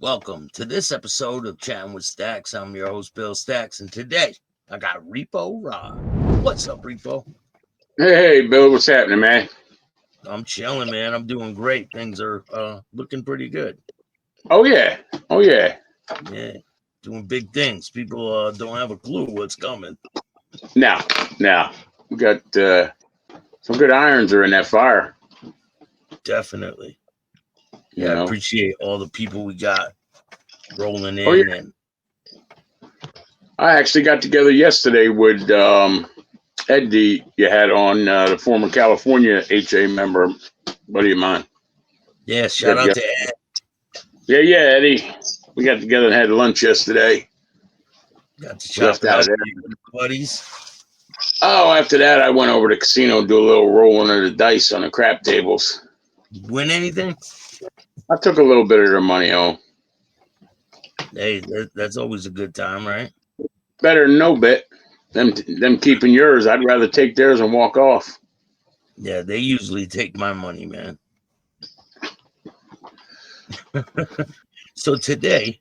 Welcome to this episode of Chattin with Staxx. I'm your host, Bill Staxx, and today I got Repo Rod. What's up, Repo? Hey, Bill, what's happening, man? I'm chilling, man. I'm doing great. Things are looking pretty good. Oh yeah, oh yeah. Yeah, doing big things. People don't have a clue what's coming. Now, we got some good irons are in that fire. Definitely. You Yeah, I know. appreciate all the people we got rolling Oh yeah. in, and I actually got together yesterday with Eddie. You had on the former California HA member, buddy of mine. yeah, We got shout out together. to Ed. Yeah, Eddie. We got together and had lunch yesterday. Got to Left chop it out up of there. with your buddies. Oh, after that, I went over to the casino to do a little rolling of the dice on the crap tables. Win anything? I took a little bit of their money home. Hey, that's always a good time, right? Better than no bet. Them keeping yours. I'd rather take theirs and walk off. Yeah, they usually take my money, man. So today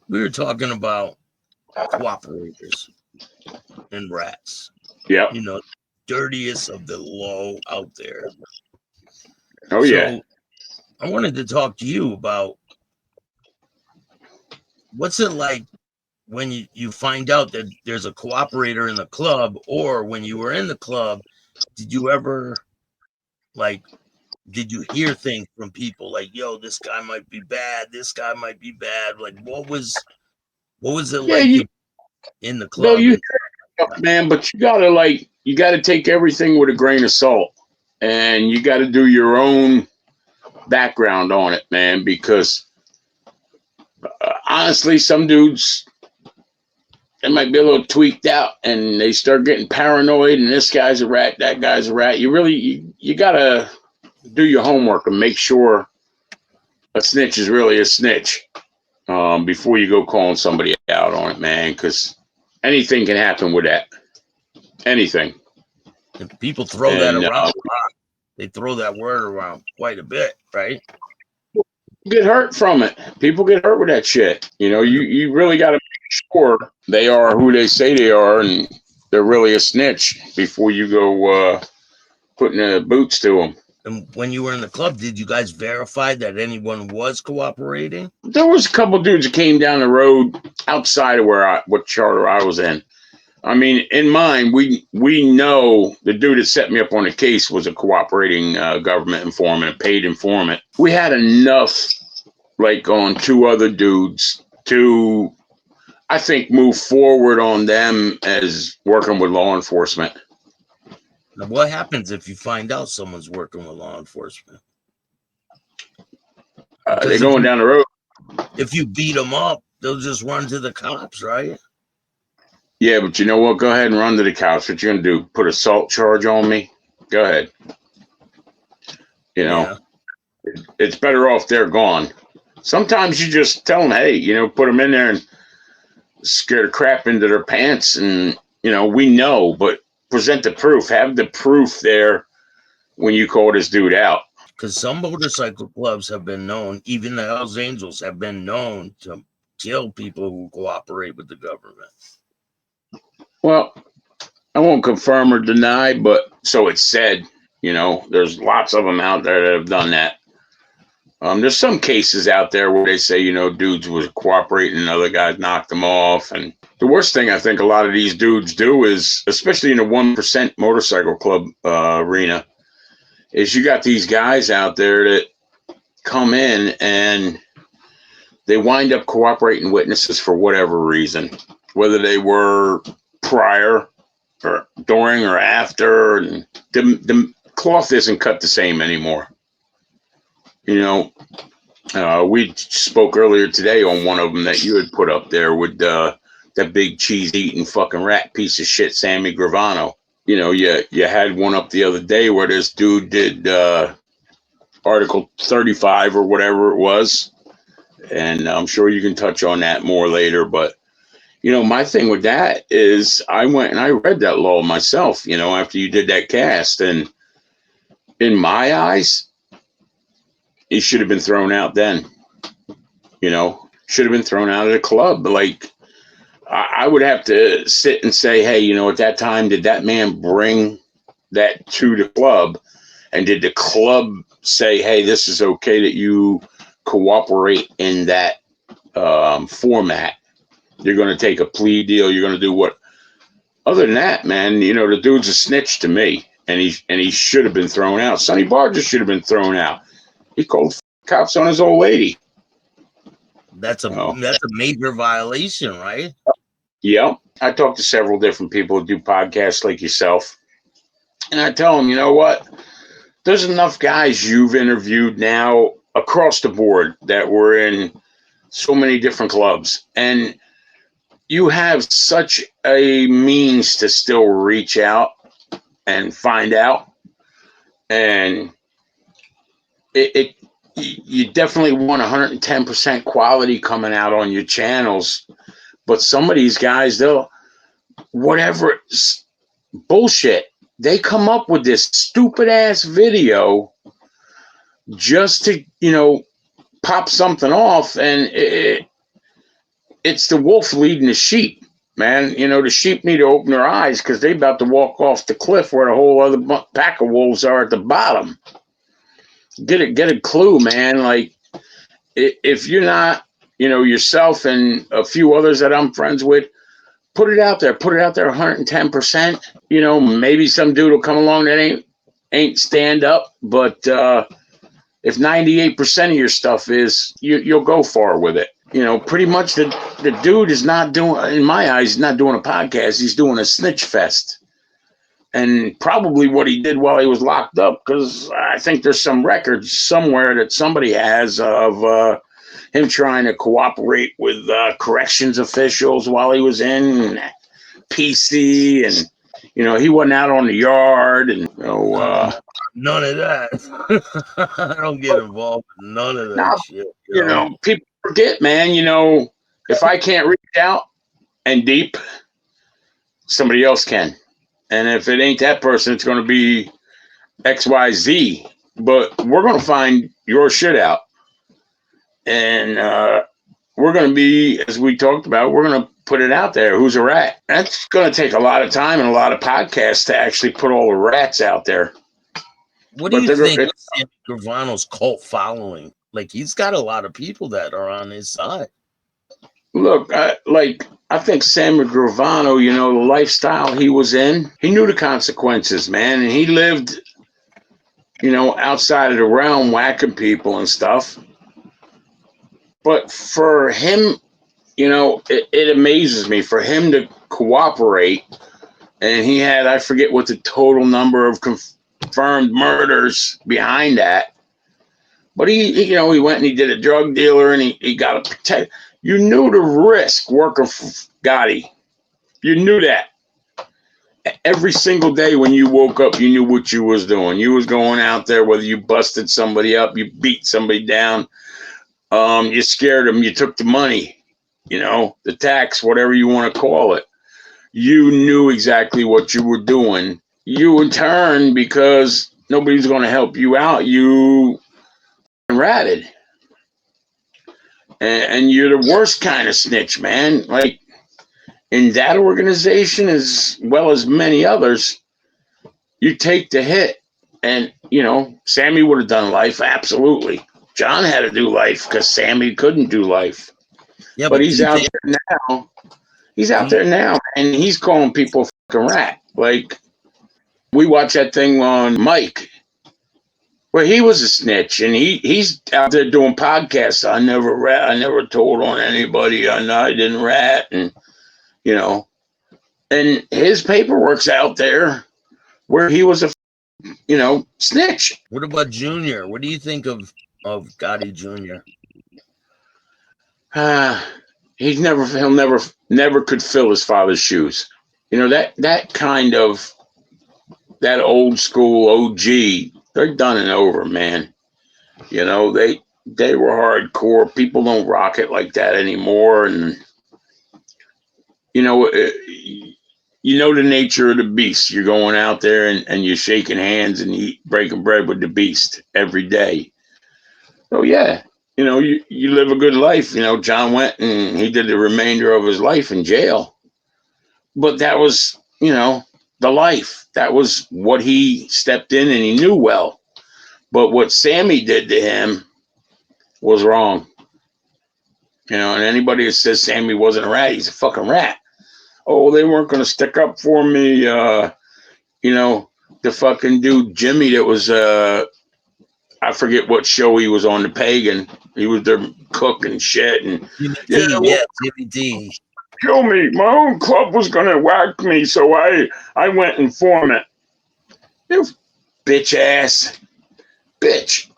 we were talking about cooperators and rats. Yep. You know, dirtiest of the low out there. Oh yeah. So I wanted to talk to you about what's it like when you find out that there's a cooperator in the club, or when you were in the club, did you ever like did you hear things from people like, yo, this guy might be bad, this guy might be bad? Like what was it Yeah, like in the Bill, club? you And man, but you gotta take everything with a grain of salt, and you got to do your own background on it, man. Because honestly, some dudes they might be a little tweaked out, and they start getting paranoid. And this guy's a rat, that guy's a rat. You gotta do your homework and make sure a snitch is really a snitch before you go calling somebody out on it, man. Because anything can happen with that. Anything. people throw that And around. They throw that word around quite a bit, right? get hurt from it. People get hurt with that shit. You know, And you really got to make sure they are who they say they are and they're really a snitch before you go putting the boots to them. when you were in the club, did you guys verify that anyone was cooperating? There was a couple dudes that came down the road outside of what charter I was in. I mean, in mine, we know the dude that set me up on the case was a cooperating government informant, paid informant. We had enough, like on two other dudes, to I think move forward on them as working with law enforcement. Now, what happens if you find out someone's working with law enforcement? They're Because going down the road. if you beat them up, they'll just run to the cops, right? Yeah, but you know what? Go ahead and run to the cops. What you gonna do? Put assault charge on me? Go ahead. You know, Yeah. it's better off they're gone. Sometimes you just tell them, hey, put them in there and scare the crap into their pants, and we know, but present the proof. Have the proof there when you call this dude out. Because some motorcycle clubs have been known, even the Hells Angels have been known to kill people who cooperate with the government. Well, I won't confirm or deny, but so it's said. There's lots of them out there that have done that. There's some cases out there where they say, dudes was cooperating and other guys knocked them off. And the worst thing I think a lot of these dudes do is, especially in the 1% motorcycle club arena, is you got these guys out there that come in and they wind up cooperating witnesses for whatever reason, whether they were prior or during or after. And the cloth isn't cut the same anymore. We spoke earlier today on one of them that you had put up there with that big cheese eating fucking rat piece of shit, Sammy Gravano. You had one up the other day where this dude did Article 35 or whatever it was. And I'm sure you can touch on that more later. But, my thing with that is I went and I read that law myself, after you did that cast. And in my eyes, he should have been thrown out then. should have been thrown out of the club. Like, I would have to sit and say, hey, at that time, did that man bring that to the club? And did the club say, hey, this is okay that you cooperate in that format? You're going to take a plea deal. You're going to do what? Other than that, man, the dude's a snitch to me, and he should have been thrown out. Sonny Barger should have been thrown out. He called cops on his old lady. That's a Oh, major violation, right? yeah. I talked to several different people who do podcasts like yourself, and I tell them, you know what? There's enough guys you've interviewed now across the board that were in so many different clubs, and you have such a means to still reach out and find out, and it you definitely want 110% quality coming out on your channels. But some of these guys, they'll whatever bullshit, they come up with this stupid ass video just to pop something off, and it's the wolf leading the sheep, man. The sheep need to open their eyes because they about to walk off the cliff where a whole other pack of wolves are at the bottom. Get a clue, man. Like, if you're not, yourself and a few others that I'm friends with, put it out there 110%. Maybe some dude will come along that ain't stand up, but if 98% of your stuff is, you'll go far with it. Pretty much the dude is not doing, in my eyes, he's not doing a podcast. He's doing a snitch fest. And probably what he did while he was locked up, because I think there's some records somewhere that somebody has of him trying to cooperate with corrections officials while he was in PC, and he wasn't out on the yard, and none of that. I don't get involved in none of that now, shit. people forget, man. If I can't reach out and deep, somebody else can. And if it ain't that person, it's going to be XYZ. But we're going to find your shit out. And we're going to be, as we talked about, we're going to put it out there. Who's a rat? That's going to take a lot of time and a lot of podcasts to actually put all the rats out there. What do you think of Sammy Gravano's cult following? Like, he's got a lot of people that are on his side. Look, I think Sammy Gravano, the lifestyle he was in, he knew the consequences, man. And he lived, outside of the realm, whacking people and stuff. But for him, it amazes me for him to cooperate. And he had, I forget what the total number of confirmed murders behind that. But he went and he did a drug dealer, and he got to protect. You knew the risk working for Gotti. You knew that. Every single day when you woke up, you knew what you was doing. You was going out there, whether you busted somebody up, you beat somebody down, you scared them, you took the money, the tax, whatever you want to call it. You knew exactly what you were doing. You, in turn, because nobody's going to help you out, you ratted. And you're the worst kind of snitch, man. Like, in that organization, as well as many others, you take the hit. And, Sammy would have done life, absolutely. John had to do life because Sammy couldn't do life. Yeah, but he's out there now. He's out there now, and he's calling people a fucking rat. Like, we watched that thing on Mike, where he was a snitch, and he's out there doing podcasts. I never rat. I never told on anybody. I didn't rat, and and his paperwork's out there where he was a snitch. What about Junior? What do you think of Gotti Jr.? He'll never could fill his father's shoes. That kind of, that old school OG, they're done and over, man. They were hardcore. People don't rock it like that anymore. And the nature of the beast. You're going out there and you're shaking hands and breaking bread with the beast every day. So yeah, you live a good life. John went and he did the remainder of his life in jail. But that was, the life. That was what he stepped in and he knew well. But what Sammy did to him was wrong. And anybody that says Sammy wasn't a rat, he's a fucking rat. Oh, they weren't going to stick up for me. The fucking dude, Jimmy, that was, I forget what show he was on, the Pagan. He was their cook and shit. And Jimmy yeah, D, well, yeah, Jimmy D. kill me. My own club was going to whack me, so I went and formed it. You bitch ass. Bitch.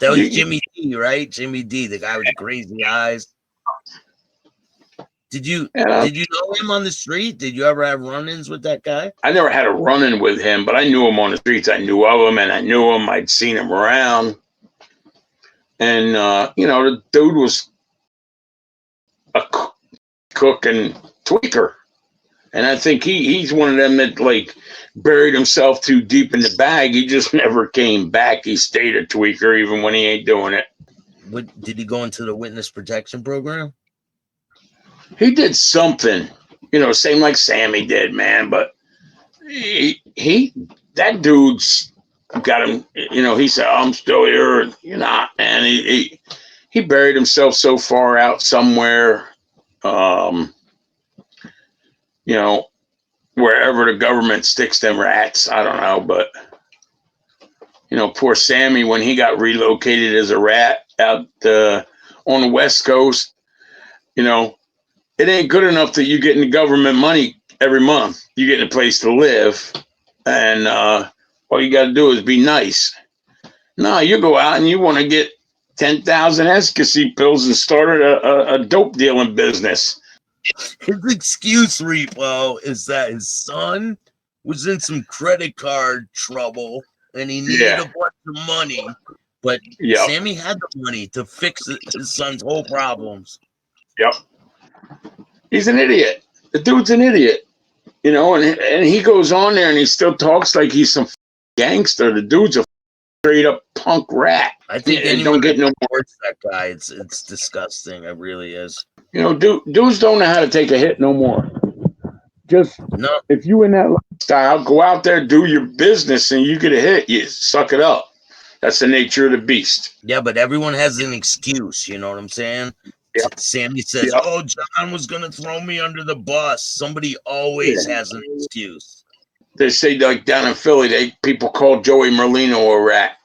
That was You, Jimmy D, right? Jimmy D, the guy with the crazy eyes. Did you know, know him on the street? Did you ever have run-ins with that guy? I never had a run-in with him, but I knew him on the streets. I knew of him, and I knew him. I'd seen him around. And, the dude was a cook and tweaker. And I think he's one of them that, like, buried himself too deep in the bag. He just never came back. He stayed a tweaker even when he ain't doing it. Did he go into the witness protection program? He did something, same like Sammy did, man. But that dude's got him, he said, I'm still here. And you're not, man. He buried himself so far out somewhere, wherever the government sticks them rats. I don't know, but poor Sammy, when he got relocated as a rat out on the West Coast, it ain't good enough that you're getting the government money every month. You're getting a place to live, and all you got to do is be nice. No, you go out and you want to get 10,000 ecstasy pills and start a dope dealing business. His excuse, Repo, is that his son was in some credit card trouble and he needed a bunch of money, but Sammy had the money to fix his son's whole problems. Yep. He's an idiot. The dude's an idiot, and he goes on there and he still talks like he's some gangster. The dude's a straight up punk rat. I think anyone don't get no more. That guy, it's disgusting. It really is. Dudes don't know how to take a hit no more. Just if you in that lifestyle, go out there, do your business, and you get a hit, you suck it up. That's the nature of the beast. Yeah, but everyone has an excuse. You know what I'm saying? Yep. Sammy says, "Oh, John was gonna throw me under the bus." Somebody always has an excuse. They say, like down in Philly, people call Joey Merlino a rat.